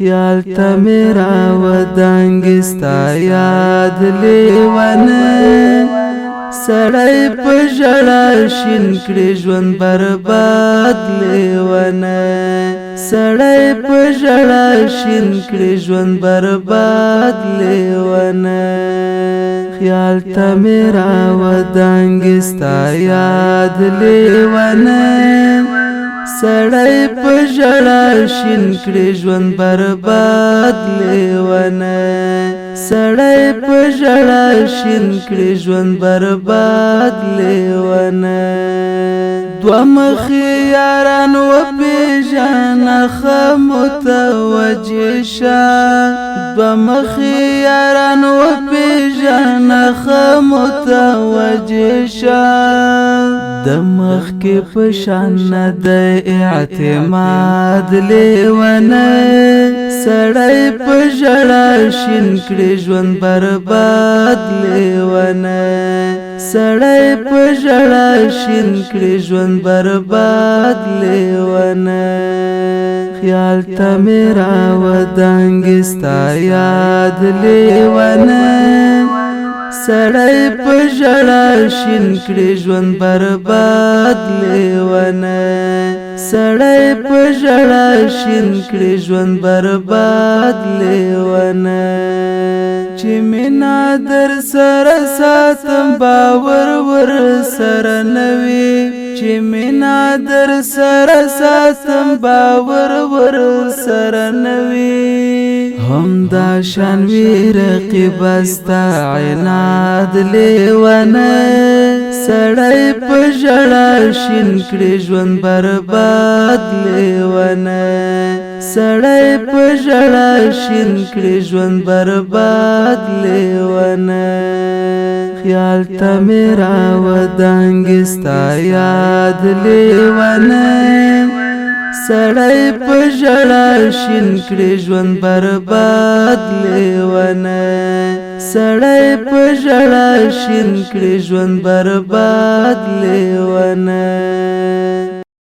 خیال تا میرا ودانگستا یاد لیوانه سړی په ژړا شین کړي ژوند برباد لیوانه سړی په ژړا شین کړي ژوند برباد لیوانه خیال تا میرا ودانگستا یاد لیوانه سړی په ژړا شین کړي ژوند برباد لیوانه سړی په ژړا شین کړي ژوند برباد لیوانه دوه مخې یاران وپېژنه ښه متوجه شه دوه مخې یاران وپېژنه ښه متوجه شه د مخکې په شان نه د اعتماد لیوانه سړی په ژړا شین کړي ژوند برباد لیوانه سړی په ژړا شین کړي ژوند برباد لیوانه خیال تا میرا ودانگستا یاد لیوانه سړی په ژړا شین کړي ژوند برباد لیوانه سړی په ژړا شین کړي ژوند برباد لیوانه چې مینا در سره ساتم باور ور سره نوي چې مینا در سره ساتم باور ور سره نوي هم دا شان وی رقیب استا عناد لیوانه سړی په ژړا شین کړي ژوند برباد لیوانه سړی په ژړا شین کړي ژوند برباد لیوانه خیال تا میرا ودانگستا یاد لیوانه سړی په ژړا شین کړي ژوند برباد لیوانه سړی په ژړا شین کړي ژوند برباد لیوانه